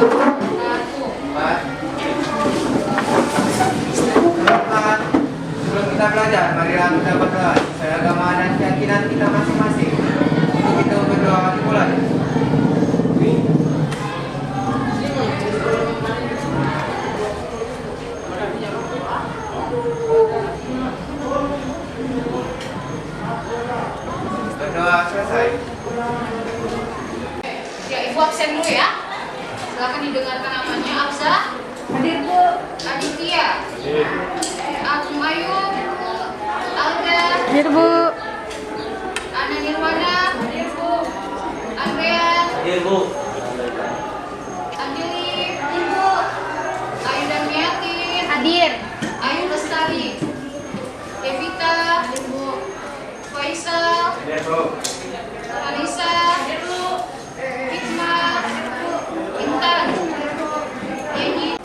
Sebelum kita belajar, marilah kita berdoa sesuai agama dan keyakinan kita masing-masing. Untuk kita berdoa dimulai. Berdoa selesai. Ya, Ibu absen dulu ya. Silakan didengarkan namanya. Absa. Hadir Bu. Aditya. Akumayu. Alda. Hadir Bu. Ana Nirwana. Hadir Bu. Andrea. Hadir Bu. Anjeli. Hadir Bu. Ayu Damiati. Hadir. Ayu Lestari. Evita. Hadir Bu. Faisal. Hadir Bu. Anissa. Hadir Bu. Hikmah. Hadir Bu. Intan. Yeni.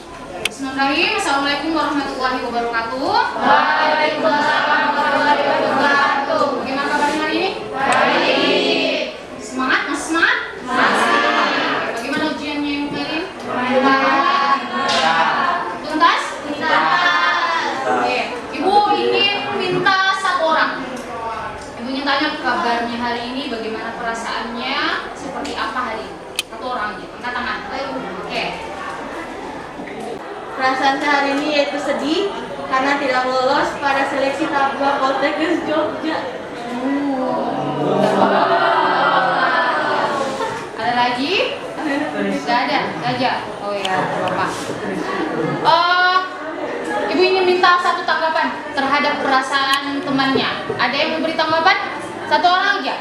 Bismillahirrahmanirrahim. Assalamualaikum warahmatullahi wabarakatuh. Waalaikumsalam warahmatullahi wabarakatuh. Bagaimana kabarnya hari ini? Baik. Semangat? Masih semangat? Masih. Bagaimana ujiannya yang kemarin? Baik. Tuntas? Tuntas. Oke. Ibu ingin minta satu orang. Ibunya tanya kabarnya hari ini, bagaimana perasaannya, seperti apa hari ini. Satu orang aja, angkat tangan. Oke. Perasaan saya hari ini yaitu sedih karena tidak lolos pada seleksi tahap 2 Poltekkes Jogja. Ada lagi? Tidak ada, saja. Oh ya, Bapak. Ibu ingin minta satu tanggapan terhadap perasaan temannya. Ada yang memberi tanggapan? Satu orang aja.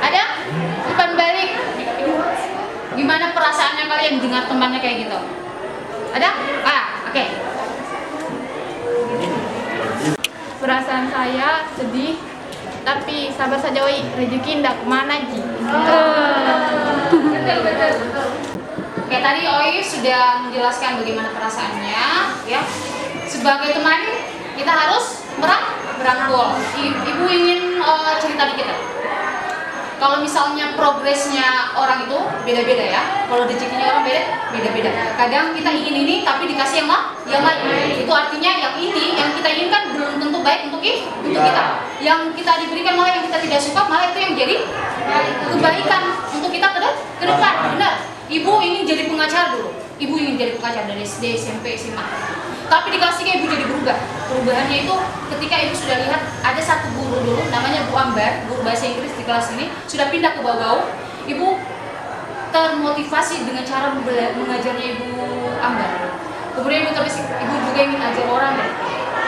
Ada? Depan balik. Gimana perasaannya kalian dengar temannya kayak gitu? Ada? Oke. Perasaan saya sedih, tapi sabar saja Oi, rezeki ndak kemana Ji. Betul. Oke, tadi Oi sudah menjelaskan bagaimana perasaannya, ya. Sebagai teman, kita harus merangkul. Ibu ingin cerita dikit ya. Kalau misalnya progresnya orang itu beda-beda ya. Kalau rezekinya orang beda-beda. Kadang kita ingin ini tapi dikasih yang lain. Itu artinya yang ini yang kita inginkan belum tentu baik untuk kita. Yang kita diberikan malah yang kita tidak suka, malah itu yang jadi kebaikan untuk kita ke depan. Benar. Ibu ingin jadi pengacara dulu. Ibu ingin jadi pengacara dari SD, SMP, SMA. Tapi dikasihnya ibu jadi berubah. Perubahannya itu ketika ibu sudah lihat ada satu guru dulu namanya Bu Ambar, guru bahasa Inggris di kelas ini, sudah pindah ke Bau-Bau. Ibu termotivasi dengan cara mengajarnya Ibu Ambar. Kemudian ibu terus ibu juga ingin ajar orang deh.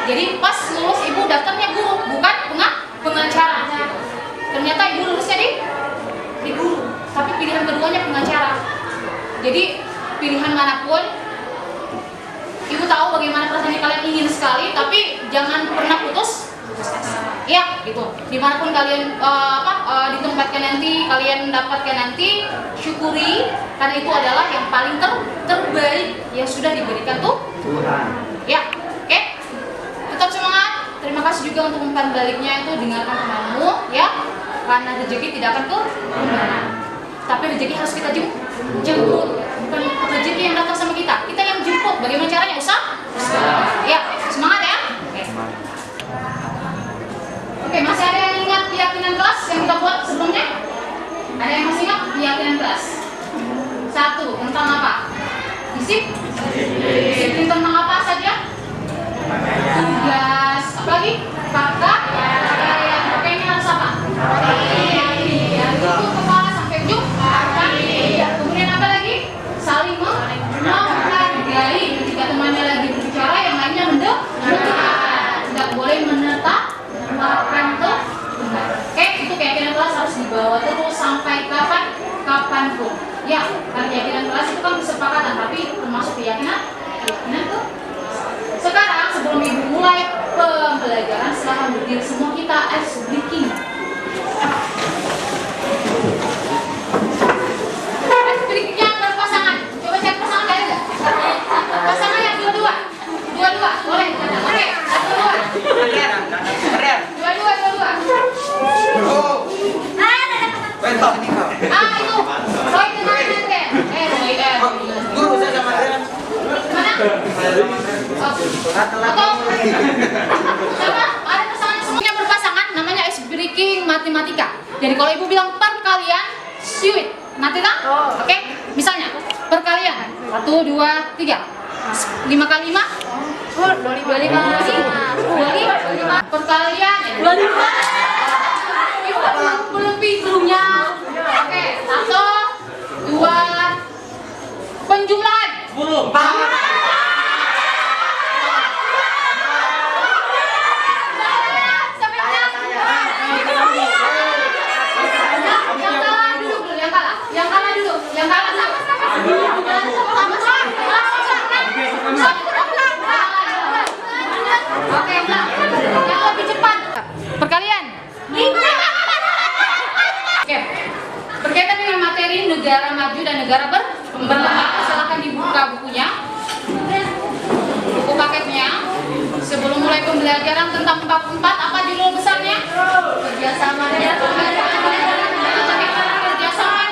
Jadi pas lulus ibu daftarnya guru, bukan pengacara. Ternyata ibu lulusnya di guru, tapi pilihan keduanya pengacara. Jadi pilihan manapun, ibu tahu bagaimana perasaannya kalian ingin sekali, tapi jangan pernah putus asa. Ya, gitu. Dimanapun kalian ditempatkan nanti, kalian dapatkan nanti, syukuri karena itu adalah yang paling terbaik yang sudah diberikan tuh Tuhan. Ya, oke. Tetap semangat. Terima kasih juga untuk umpan baliknya itu dengarkan temanmu, ya. Karena rezeki tidak akan kemana. Tapi rezeki harus kita jemput. Bukan rezeki yang datang sama kita yang jemput. Bagaimana caranya? Usaha. Ya, semangat ya. Oke, masih ada yang ingat keyakinan kelas yang kita buat sebelumnya? Ada yang masih ingat keyakinan kelas? Satu, tentang apa? Disiplin tentang apa saja? Tugas. Apa lagi? Fakta. Pakainya harus apa? Itu kepala sampai ujung. Kemudian apa lagi? Saling menghargai. Ketika temannya lagi berbicara, yang lainnya mendengar. Tidak boleh menetapkan tuh. Oke, itu keyakinan kelas harus dibawa terus sampai kapanpun. Ya, kan keyakinan kelas itu kan kesepakatan, tapi termasuk keyakinan tuh. Sekarang sebelum ibu mulai pembelajaran, silahkan berdiri semua kita ice breaking. Ice breakingnya berpasangan. Coba cek pasangan ada nggak? Pasangan yang dua-dua, boleh? Oke, dua-dua. Itu Roy dengan Ren. Roy Atau sama ada pasangan semuanya berpasangan, namanya ice breaking matematika. Jadi kalau ibu bilang perkalian, suit, nanti kan? Oke, misalnya perkalian 1, 2, 3, 5 kali 5, 25 perkalian 25. Belum pintunya. Oke, 1, 2, penjumlahan 10. Yang kalah Oke, yang lebih cepat. Perkalian 5. Oke. Berkaitan dengan materi negara maju dan negara berkembang, silakan dibuka bukunya, buku paketnya. Sebelum mulai pembelajaran tentang bab 4, apa judul besarnya? Kerjasama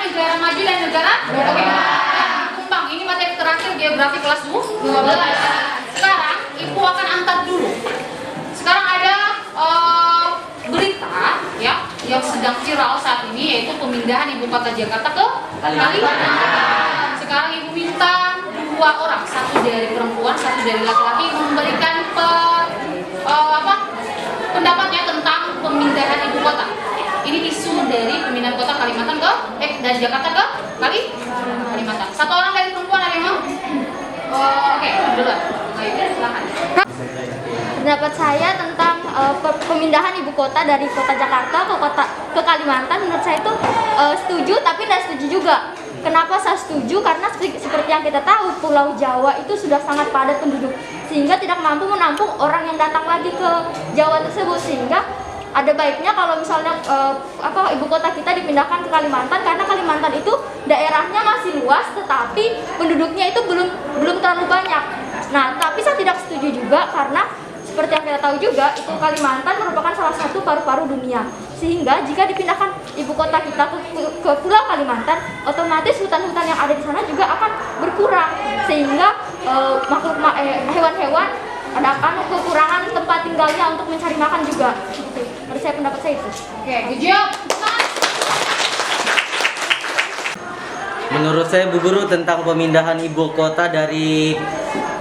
negara maju dan negara berkembang. Ini materi terakhir geografi kelas 12. Sekarang ibu akan antar dulu. Sekarang ada berita ya yang sedang viral saat ini, yaitu pemindahan ibu kota Jakarta ke Kalimantan. Sekarang ibu minta 2 orang, satu dari perempuan, satu dari laki-laki, memberikan pendapatnya tentang pemindahan ibu kota. Ini isu dari pemindahan kota Kalimantan dari Jakarta ke Kalimantan. Satu orang dari perempuan, ada yang mau? Oke, duluan. Ayo, silakan. Pendapat saya tentang pemindahan ibu kota dari kota Jakarta ke Kalimantan, menurut saya itu setuju tapi tidak setuju juga. Kenapa saya setuju? Karena seperti yang kita tahu, Pulau Jawa itu sudah sangat padat penduduk, sehingga tidak mampu menampung orang yang datang lagi ke Jawa tersebut. Sehingga ada baiknya kalau misalnya ibu kota kita dipindahkan ke Kalimantan, karena Kalimantan itu daerahnya masih luas tetapi penduduknya itu belum terlalu banyak. Nah, tapi saya tidak setuju juga karena seperti yang kita tahu juga, itu Kalimantan merupakan salah satu paru-paru dunia. Sehingga jika dipindahkan ibu kota kita ke Pulau Kalimantan, otomatis hutan-hutan yang ada di sana juga akan berkurang. Sehingga hewan-hewan akan kekurangan tempat tinggalnya untuk mencari makan juga. Menurut saya, pendapat saya itu. Oke, good job. Menurut saya, Bu Guru, tentang pemindahan ibu kota dari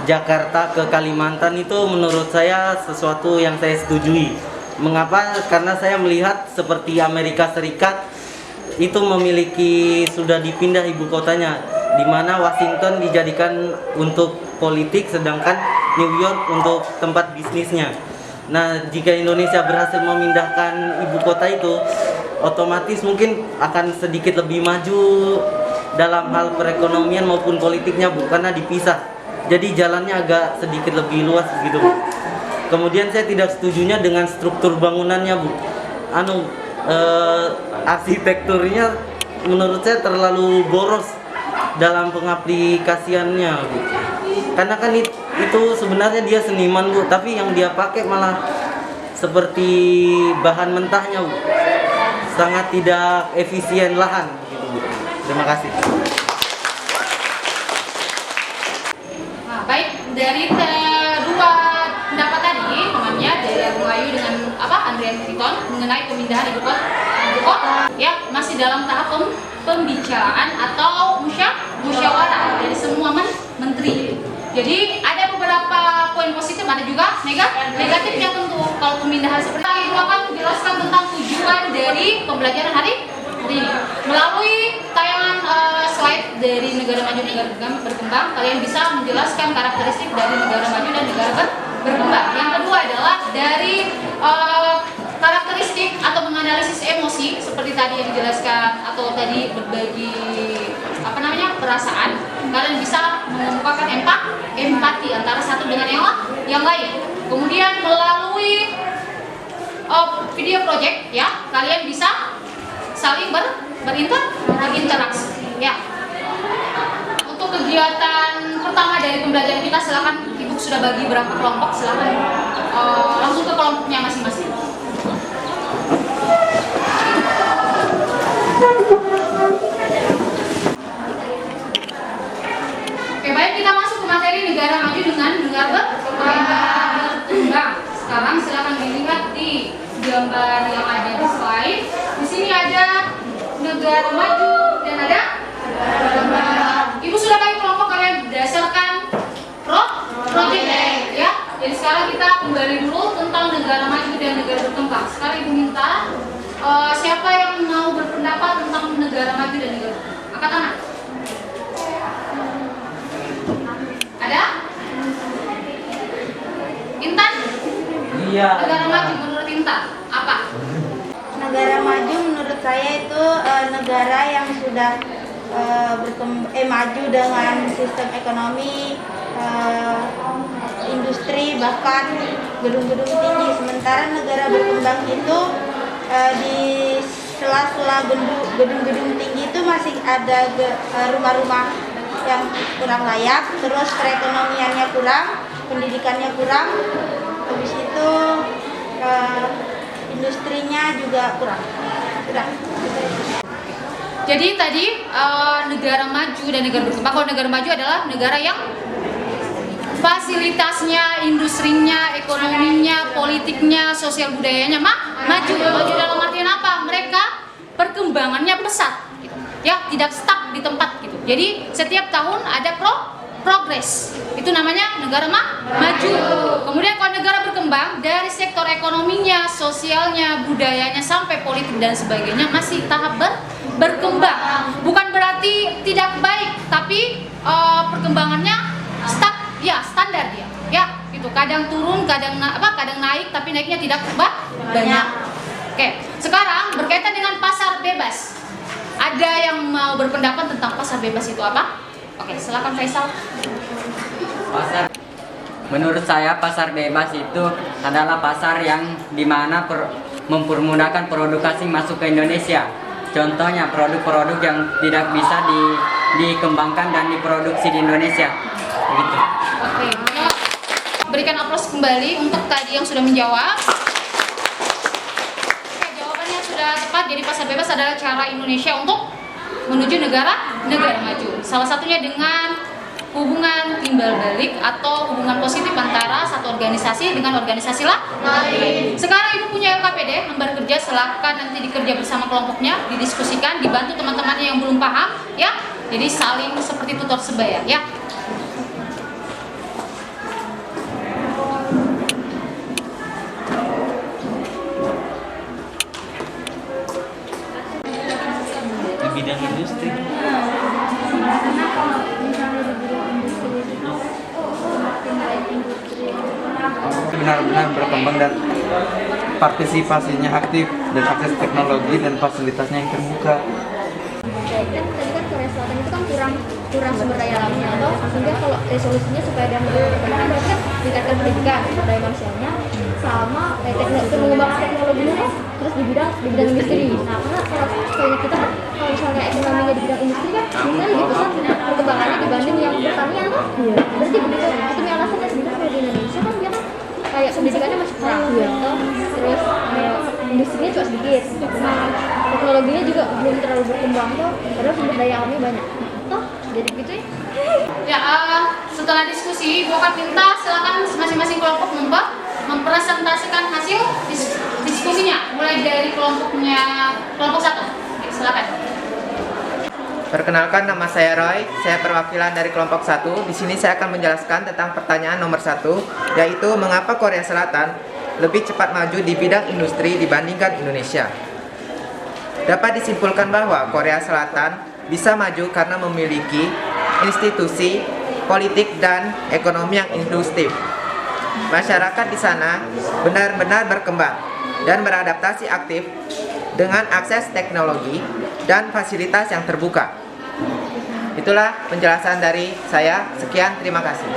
Jakarta ke Kalimantan itu menurut saya sesuatu yang saya setujui. Mengapa? Karena saya melihat seperti Amerika Serikat itu memiliki, sudah dipindah ibu kotanya, di mana Washington dijadikan untuk politik, sedangkan New York untuk tempat bisnisnya. Nah, jika Indonesia berhasil memindahkan ibu kota itu, otomatis mungkin akan sedikit lebih maju dalam hal perekonomian maupun politiknya, Bu, karena dipisah. Jadi jalannya agak sedikit lebih luas gitu, Bu. Kemudian saya tidak setujunya dengan struktur bangunannya, Bu. Arsitekturnya menurut saya terlalu boros dalam pengaplikasiannya, Bu. Karena kan itu sebenarnya dia seniman, Bu, tapi yang dia pakai malah seperti bahan mentahnya, Bu. Sangat tidak efisien lahan gitu, Bu. Terima kasih. Nah, baik, dari dua pendapat tadi, namanya dari Agung Ayu dengan Andrian Triton mengenai pemindahan ibu kota, ya masih dalam tahap pembicaraan atau musyawarah dari semua menteri. Jadi ada beberapa poin positif, ada juga negatifnya tentu. Kalau pemindahan seperti ini, Ibu akan menjelaskan tentang tujuan dari pembelajaran hari ini melalui tayangan slide dari negara maju dan negara berkembang. Kalian bisa menjelaskan karakteristik dari negara maju dan negara berkembang. Yang kedua adalah dari karakteristik atau menganalisis emosi seperti tadi yang dijelaskan, atau tadi berbagi perasaan. Kalian bisa mengemukakan empati antara satu dengan yang lain. Kemudian melalui video project, ya, kalian bisa saling berinteraksi, ya. Untuk kegiatan pertama dari pembelajaran kita, silakan Ibu sudah bagi berapa kelompok, silakan langsung ke kelompoknya masing-masing. Oke, baik, kita masuk ke materi negara maju dengan negara berkembang. negara maju dan ada berkembang. Ibu sudah bagi kelompok kalian berdasarkan project ya. Jadi sekarang kita kembali dulu tentang negara maju dan negara berkembang. Sekarang ibu minta siapa yang mau berpendapat tentang negara maju dan negara berkembang? Angkat tangan. Ada? Intan? Iya. Negara maju menurut Intan apa? Negara maju menurut saya itu negara yang sudah maju dengan sistem ekonomi, industri, bahkan gedung-gedung tinggi. Sementara negara berkembang itu di sela-sela gedung-gedung tinggi itu masih ada rumah-rumah yang kurang layak, terus perekonomiannya kurang, pendidikannya kurang, habis itu industrinya juga kurang. Jadi tadi negara maju dan negara berkembang. Kalau negara maju adalah negara yang fasilitasnya, industrinya, ekonominya, politiknya, sosial budayanya maju. Maju dalam artian apa? Mereka perkembangannya pesat, gitu. Ya, tidak stuck di tempat gitu. Jadi setiap tahun ada progres. Itu namanya negara maju. Kemudian kalau negara berkembang dari sektor ekonominya, sosialnya, budayanya sampai politik dan sebagainya masih tahap berkembang. Bukan berarti tidak baik, tapi perkembangannya stuck, ya standar dia. Ya, gitu. Kadang turun, kadang naik, tapi naiknya tidak banyak. Oke, sekarang berkaitan dengan pasar bebas. Ada yang mau berpendapat tentang pasar bebas itu apa? Oke, silakan Faisal. Menurut saya pasar bebas itu adalah pasar yang dimana mempermudahkan produk asing masuk ke Indonesia. Contohnya produk-produk yang tidak bisa dikembangkan dan diproduksi di Indonesia. Begitu. Oke, berikan aplaus kembali untuk tadi yang sudah menjawab. Oke, jawabannya sudah tepat. Jadi pasar bebas adalah cara Indonesia untuk menuju negara maju. Salah satunya dengan hubungan timbal balik atau hubungan positif antara satu organisasi dengan organisasi lain. Sekarang ibu punya LKPD, lembar kerja, silakan nanti dikerja bersama kelompoknya, didiskusikan, dibantu teman-temannya yang belum paham, ya. Jadi saling seperti tutor sebaya, ya. Di bidang industri. Benar-benar berkembang dan partisipasinya aktif dan akses teknologi dan fasilitasnya yang terbuka. Kan tadi kan Korea Selatan itu kan kurang sumber daya alamnya atau sehingga kalau resolusinya supaya dia berkembang berarti kan meningkatkan pendidikan sumber daya manusianya sama mengembangkan teknologinya kan terus di bidang industri. Nah karena kalau kita kalau misalnya ekonominya di bidang industri kan biasanya lebih besar perkembangannya dibanding yang pertanian kan. Berarti begitu itu nih alasannya sebenarnya di Indonesia kan dia kan kayak pendidikannya masih kurang terus industrinya juga sedikit, teknologinya juga belum terlalu berkembang tuh, padahal sumber daya alamnya banyak toh jadi begitu ya. Ya, setelah diskusi, ibu akan minta silakan masing-masing kelompok mempresentasikan hasil diskusinya, mulai dari kelompok 1. Oke, silakan. Perkenalkan, nama saya Roy, saya perwakilan dari kelompok 1. Di sini saya akan menjelaskan tentang pertanyaan nomor 1, yaitu mengapa Korea Selatan lebih cepat maju di bidang industri dibandingkan Indonesia. Dapat disimpulkan bahwa Korea Selatan bisa maju karena memiliki institusi, politik, dan ekonomi yang inklusif. Masyarakat di sana benar-benar berkembang dan beradaptasi aktif dengan akses teknologi dan fasilitas yang terbuka. Itulah penjelasan dari saya. Sekian, terima kasih.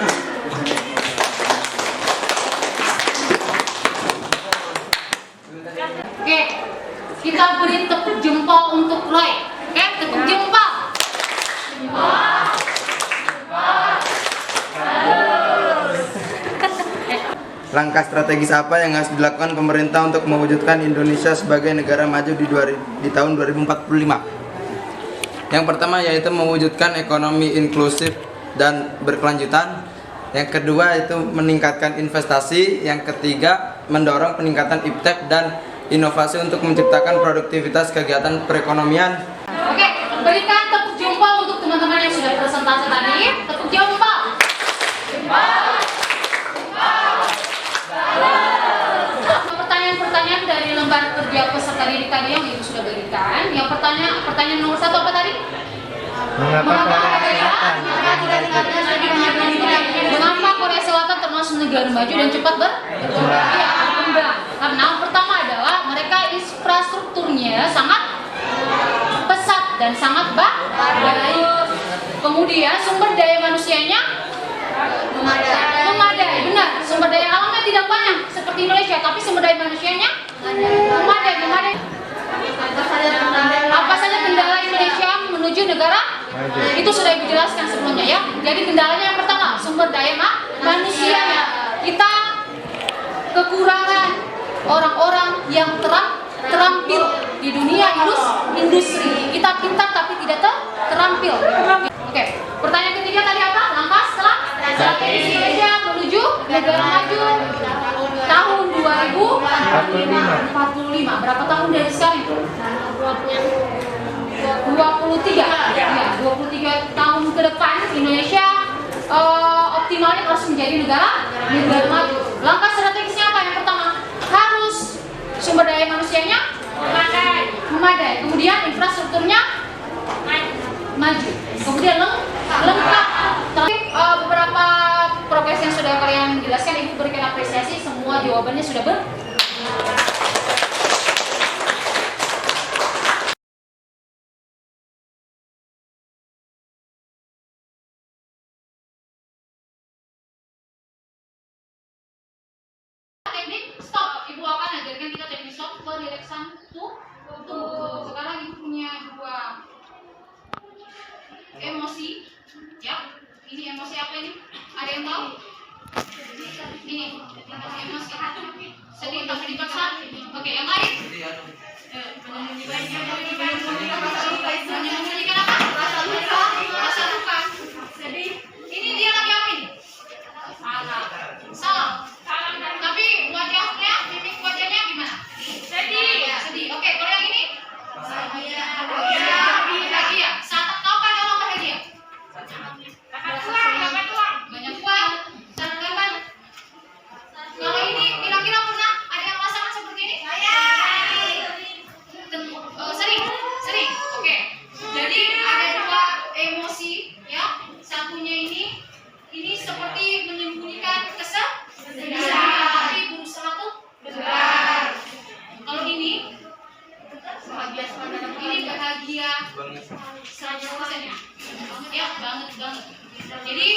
Oke, kita beri tepuk jempol untuk Roy. Oke, tepuk jempol. Langkah strategis apa yang harus dilakukan pemerintah untuk mewujudkan Indonesia sebagai negara maju di tahun 2045? Yang pertama yaitu mewujudkan ekonomi inklusif dan berkelanjutan. Yang kedua itu meningkatkan investasi. Yang ketiga mendorong peningkatan iptek dan inovasi untuk menciptakan produktivitas kegiatan perekonomian. Berikan tepuk jempol untuk teman-teman yang sudah presentasi tadi. Tepuk jempol. Pertanyaan-pertanyaan dari lembar kerja peserta didik tadi yang Ibu sudah berikan. Yang pertanyaan nomor 1 apa tadi? Mengapa Korea Selatan termasuk negara maju dan cepat berkembang? Karena yang pertama adalah mereka infrastrukturnya sangat pesat dan sangat baik. Kemudian sumber daya manusianya memadai. Benar, sumber daya alamnya tidak banyak seperti Indonesia, tapi sumber daya manusianya memadai. Apa saja kendala Indonesia menuju negara? Itu sudah Ibu jelaskan sebelumnya ya. Jadi kendalanya yang pertama, sumber daya manusianya. Kita kekurangan orang-orang yang terampil di dunia industri. Kita pintar tapi tidak terampil. Oke, pertanyaan ketiga tadi apa? Langkah setelah strategi Indonesia menuju negara maju tahun 2045. Berapa tahun dari sekarang? 23. Ya, 23 tahun ke depan Indonesia optimalnya harus menjadi negara maju. Langkah strategisnya apa? Yang pertama, harus sumber daya manusianya memadai. Kemudian infrastrukturnya maju. Kemudian lengkap. Tapi beberapa progres yang sudah kalian jelaskan, Ibu berikan apresiasi. Semua jawabannya sudah teknik stop. Ibu akan ajarkan kita teknik stop perileksan tuh. Sekarang Ibu punya 2 emosi, ya. Ini emosi apa ini? Ada yang tahu? Ini emosi sedih tapi dipaksa. Oke, yang lain? Menyembunyikan apa? Rasa duka. Sedih. Ini dia lagi apa ini? Salah. Tapi wajahnya, mimik wajahnya gimana? Sedih. Oke, kalau yang ini? Bahagia. Saat kapan orang bahagia? Banyak uang. Saat kapan? Kalau ini kira-kira pernah ada yang merasakan seperti ini? Sering. Oke. Jadi ada 2 emosi, ya. Satunya ini seperti menyembunyikan kesedihan, tapi berusaha tuh benar. Kalau ini bahagia 100% ya, banget. Jadi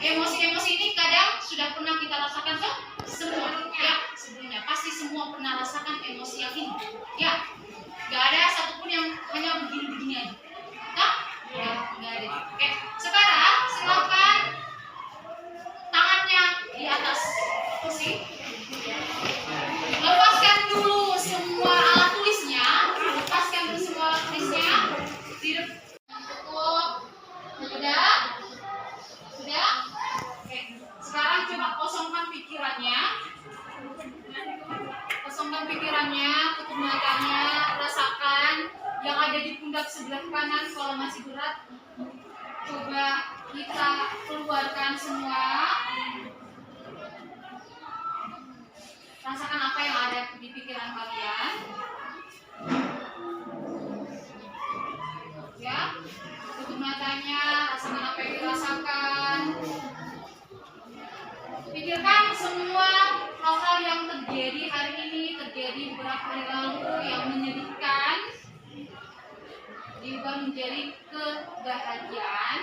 emosi-emosi ini kadang sudah pernah kita rasakan tuh semua ya, sebelumnya pasti semua pernah rasakan emosi yang ini ya. Gak ada satupun yang hanya begini-begini aja. Nah, ya, gak ada. Oke, sekarang silakan tangannya di atas kursi. Lepaskan dulu semua alat tulisnya. Sudah? Oke. Sekarang coba kosongkan pikirannya. Tutup matanya, rasakan yang ada di pundak sebelah kanan kalau masih berat. Coba kita keluarkan semua. Rasakan apa yang ada di pikiran kalian. Ya, tutup matanya, rasakan apa yang dirasakan. Pikirkan semua hal-hal yang terjadi hari ini, terjadi beberapa hari lalu yang menyedihkan, diubah menjadi kebahagiaan.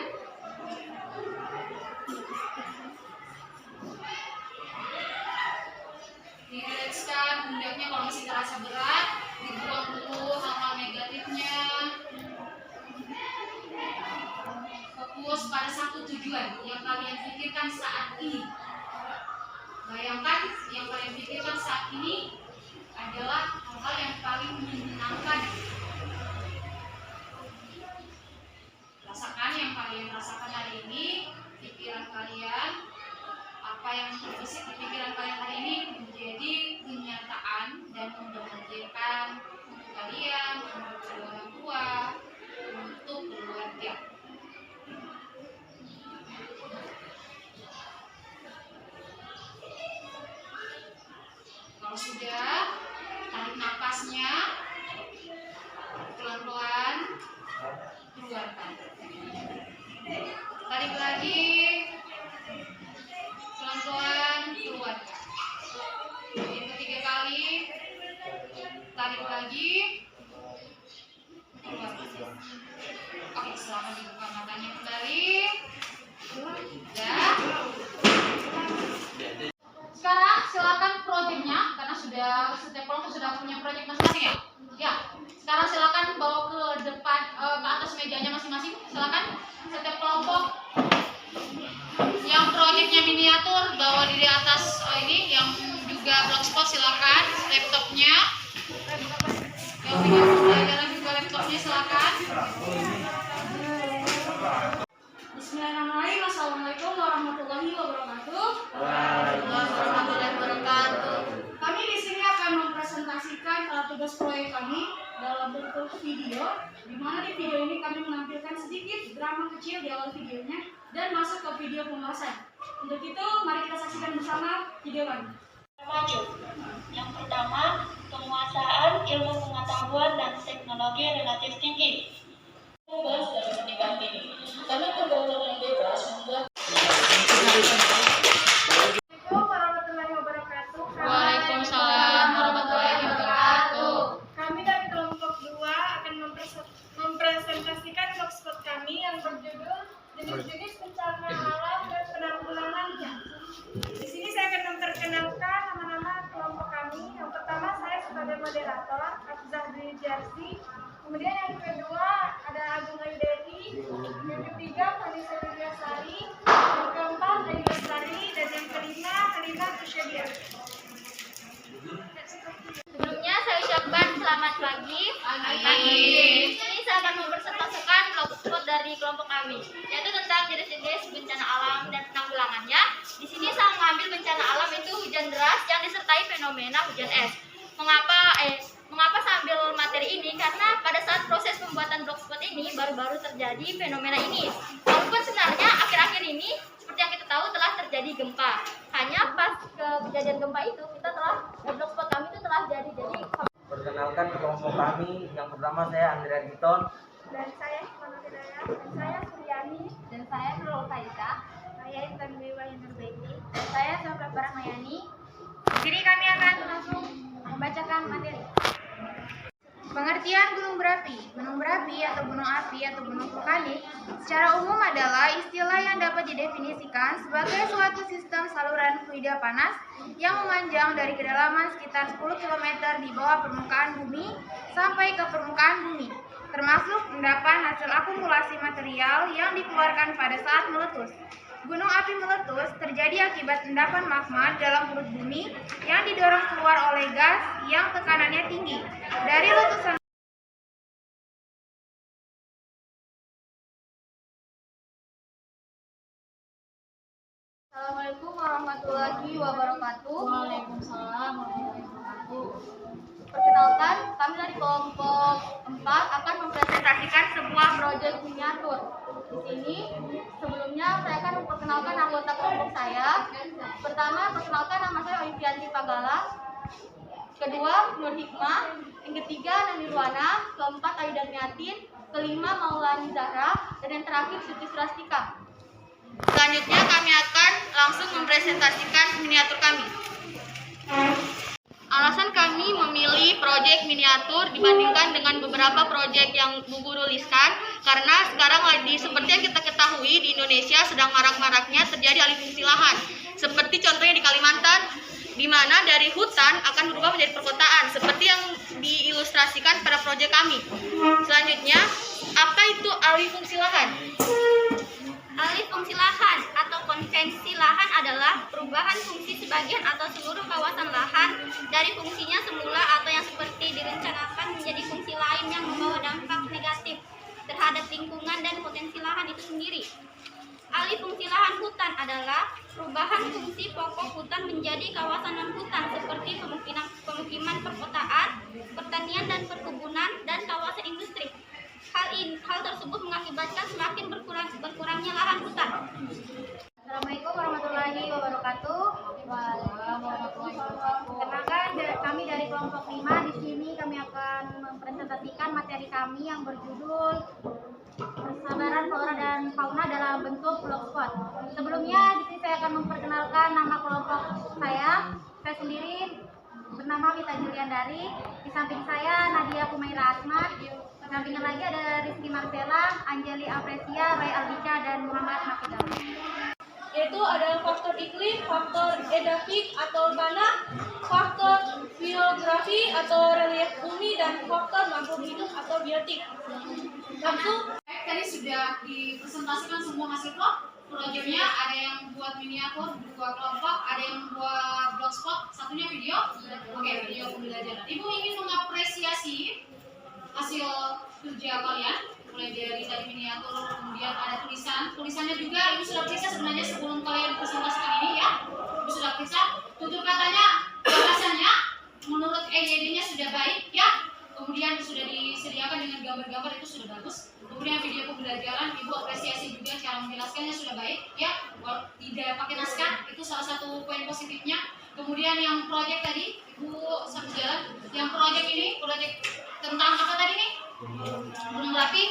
Dirilekskan pundaknya kalau masih terasa berat, dibuang dulu hal-hal negatifnya. Fokus pada satu tujuan yang kalian pikirkan saat ini. Bayangkan yang kalian pikirkan saat ini adalah hal-hal yang paling menyenangkan. Rasakan yang kalian rasakan hari ini, pikiran kalian, apa yang terbesit di pikiran kalian hari ini menjadi kenyataan dan membahagiakan untuk kalian, untuk orang tua, untuk sudah, tarik napasnya, pelan-pelan, keluarkan. Tarik lagi, pelan-pelan, keluarkan. Yang ketiga kali, tarik lagi, keluarkan. Oke, selamat dibuka matanya kembali. Ya. Sekarang silakan proyeknya, karena setiap kelompok sudah punya proyek masing-masing ya. Ya. Sekarang silakan bawa ke depan, ke atas mejanya masing-masing. Silakan setiap kelompok yang proyeknya miniatur bawa di atas ini, yang juga blogspot silakan, laptopnya. Yang punya pembelajaran juga laptopnya silakan. Bismillahirrahmanirrahim. Assalamualaikum warahmatullahi wabarakatuh. Warahmatullahi wabarakatuh. Kami di sini akan mempresentasikan tugas proyek kami dalam bentuk video, di mana di video ini kami menampilkan sedikit drama kecil di awal videonya dan masuk ke video pembahasan. Untuk itu, mari kita saksikan bersama video kami. Maju. Yang pertama, penguasaan ilmu pengetahuan dan teknologi relatif tinggi. Bebas dari pendidikan ini, karena pergaulan yang bebas membuat. Waalaikumsalam warahmatullahi wabarakatuh. Kami dari kelompok 2 akan mempresentasikan blogspot kami yang berjudul jenis-jenis bencana alam dan penanggulangannya. Di sini saya akan memperkenalkan nama-nama kelompok kami. Yang pertama saya sebagai moderator, Abzah Dwi Jarsi. Kemudian yang kedua ada Agung Ayu Dewi. Yang ketiga Vanessa Widyasari. Yang keempat Ayu Lestari. Dan yang kelima Halima Kusyadia. Sebelumnya saya ucapkan selamat pagi. Di sini saya akan mempresentasikan blogspot dari kelompok kami, yaitu tentang jenis-jenis bencana alam dan penanggulangannya. Di sini saya mengambil bencana alam itu hujan deras yang disertai fenomena hujan es. Mengapa saya ambil materi ini? Karena pada saat proses pembuatan blogspot ini baru-baru terjadi fenomena ini. Walaupun sebenarnya akhir-akhir ini seperti yang kita tahu telah terjadi gempa. Hanya pas kejadian gempa itu blogspot kami itu telah jadi. Perkenalkan kelompok kami, yang pertama saya Andrea Giton. Dan saya Hikmah Hidayah. Dan saya Suryani. Dan saya Nurul Faiza. Saya Intan Dewa Nurbaiti. Dan saya Sabra Barahmayani. Jadi kami akan langsung membacakan materi. Pengertian gunung berapi. Gunung berapi atau gunung api atau gunung vulkanik secara umum adalah istilah yang dapat didefinisikan sebagai suatu sistem saluran fluida panas yang memanjang dari kedalaman sekitar 10 km di bawah permukaan bumi sampai ke permukaan bumi, termasuk endapan hasil akumulasi material yang dikeluarkan pada saat meletus. Gunung api meletus terjadi akibat endapan magma dalam perut bumi yang didorong keluar oleh gas yang tekanannya tinggi. Dari letusan Assalamualaikum warahmatullahi wabarakatuh. Waalaikumsalam warahmatullahi wabarakatuh. Perkenalkan, kami dari kelompok 4 akan mempresentasikan sebuah proyek miniatur. Di sini, sebelumnya saya akan memperkenalkan anggota kelompok saya. Pertama, perkenalkan nama saya Oivianti Pagala. Kedua, Nur Hikmah. Yang ketiga, Nani Ruana. Keempat, Ayu Darmiatin. Kelima, Maulani Zahra. Dan yang terakhir, Suti Surastika. Selanjutnya, kami akan langsung mempresentasikan miniatur kami. Alasan kami memilih proyek miniatur dibandingkan dengan beberapa proyek yang Bu Guru tuliskan karena sekarang lagi seperti yang kita ketahui di Indonesia sedang marak-maraknya terjadi alih fungsi lahan. Seperti contohnya di Kalimantan, di mana dari hutan akan berubah menjadi perkotaan, seperti yang diilustrasikan pada proyek kami. Selanjutnya, apa itu alih fungsi lahan? Alih fungsi lahan atau konvensi lahan adalah perubahan fungsi sebagian atau seluruh kawasan lahan dari fungsinya semula atau yang seperti direncanakan menjadi fungsi lain yang membawa dampak negatif terhadap lingkungan dan potensi lahan itu sendiri. Alih fungsi lahan hutan adalah perubahan fungsi pokok hutan menjadi kawasan non-hutan seperti pemukiman perkotaan, pertanian dan perkebunan, dan kawasan industri. Hal tersebut mengakibatkan semakin berkurangnya lahan hutan. Assalamualaikum warahmatullahi wabarakatuh. Perkenalkan kelompok 5. Di sini kami akan mempresentasikan materi kami yang berjudul Persabaran Flora dan Fauna dalam bentuk blogspot. Sebelumnya di sini saya akan memperkenalkan nama kelompok saya. Saya sendiri bernama Vita Juliandari. Di samping saya Nadia Kumaira Asmat. Di sampingnya lagi ada Rizky Marcella, Anjeli Apresia, Ray Albica, dan Muhammad Nafidal. Yaitu ada faktor iklim, faktor edafik atau tanah, faktor biografi atau relief bumi, dan faktor makhluk hidup atau biotik. Langsung, tadi sudah dipresentasikan semua hasil proyeknya. Ada yang buat miniatur 2 kelompok, ada yang buat blogspot, satunya video. Oke, video pembelajaran. Ibu ingin mengapresiasi hasil kerja kalian, mulai dari tadi miniatur, kemudian ada tulisannya juga. Ibu sudah periksa sebenarnya sebelum kalian presentasikan ini ya. Ibu sudah periksa tutur katanya, bahasanya menurut EYD-nya sudah baik ya. Kemudian sudah disediakan dengan gambar-gambar, itu sudah bagus. Kemudian video pembelajaran, ibu apresiasi juga cara menjelaskannya sudah baik ya. Tidak pakai naskah, itu salah satu poin positifnya. Kemudian yang proyek tadi, ibu sambil jalan. Yang proyek ini, proyek tentang apa tadi nih? Gunung Merapi.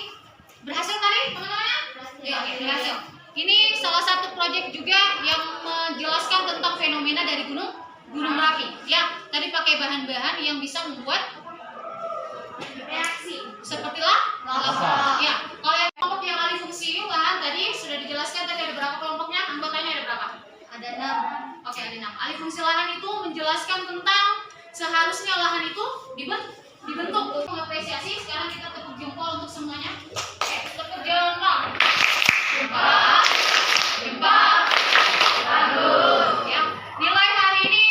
Berhasil tadi teman-teman? Ya, berhasil. Ini salah satu proyek juga yang menjelaskan tentang fenomena dari Gunung Merapi. Ya, tadi pakai bahan-bahan yang bisa membuat reaksi seperti lava. Ya, kalau yang kelompok yang alih fungsi lahan tadi sudah dijelaskan. Tadi ada berapa kelompoknya? Anggotanya ada berapa? Ada 6. Oke, ada 6. Alih fungsi lahan itu menjelaskan tentang seharusnya lahan itu dibentuk. Mengapresiasi. Sekarang kita tepuk jempol untuk semuanya. Oke, tepuk jempol. Jempol. Bagus. Ya. Nilai hari ini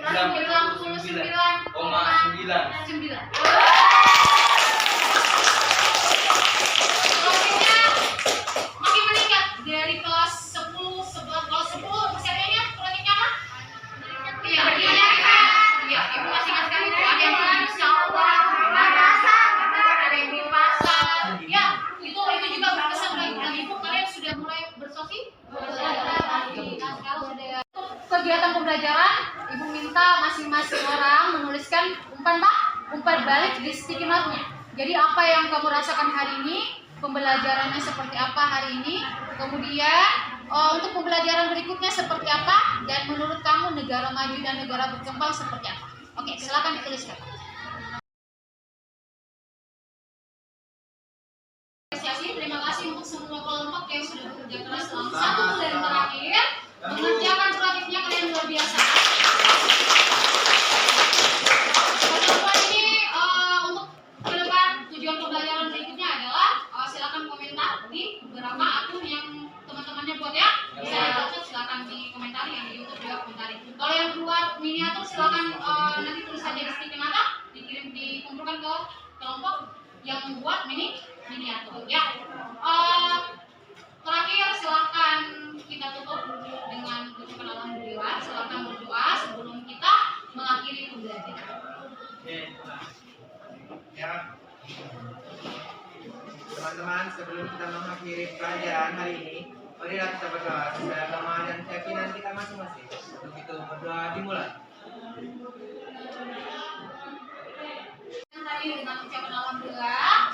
99,9. Selanjutnya makin meningkat dari kelas 10, 11, kelas 10 persennya proyeknya apa? Iya, iya, ibu masih ingat kan itu ada yang di sawah, ada yang di pasar, ya itu juga berkesan bagi ibu. Kalian sudah mulai bersosialisasi. Nah, sekarang sudah kegiatan pembelajaran, ibu minta masing-masing orang menuliskan umpan balik di sticky note-nya. Jadi apa yang kamu rasakan hari ini, pembelajarannya seperti apa hari ini, kemudian untuk pembelajaran berikutnya seperti apa, dan menurut kamu negara maju dan negara berkembang seperti apa. Oke, silakan dituliskan. Terima kasih untuk semua kelompok yang sudah bekerja keras selama 1 bulan terakhir mengerjakan proyeknya. Kalian luar biasa. Teman-teman, ini untuk ke depan tujuan pembelajaran berikutnya adalah silakan komentar di beberapa akun yang teman-temannya buat ya. Bisa dicatat, silakan di komentar, yang di YouTube juga komentari. Kalau yang buat miniatur silakan nanti tulis saja di sticky note, dikumpulkan ke kelompok yang membuat miniatur ya. Terakhir silakan kita tutup dengan ucapan alhamdulillah. Silakan berdoa sebelum kita mengakhiri pembelajaran. Ya. Teman-teman, sebelum kita mengakhiri pelajaran hari ini, marilah kita berdoa sesuai agama dan keyakinan kita masing-masing. Untuk itu berdoa dimulai. Tadi dengan ucapan alhamdulillah,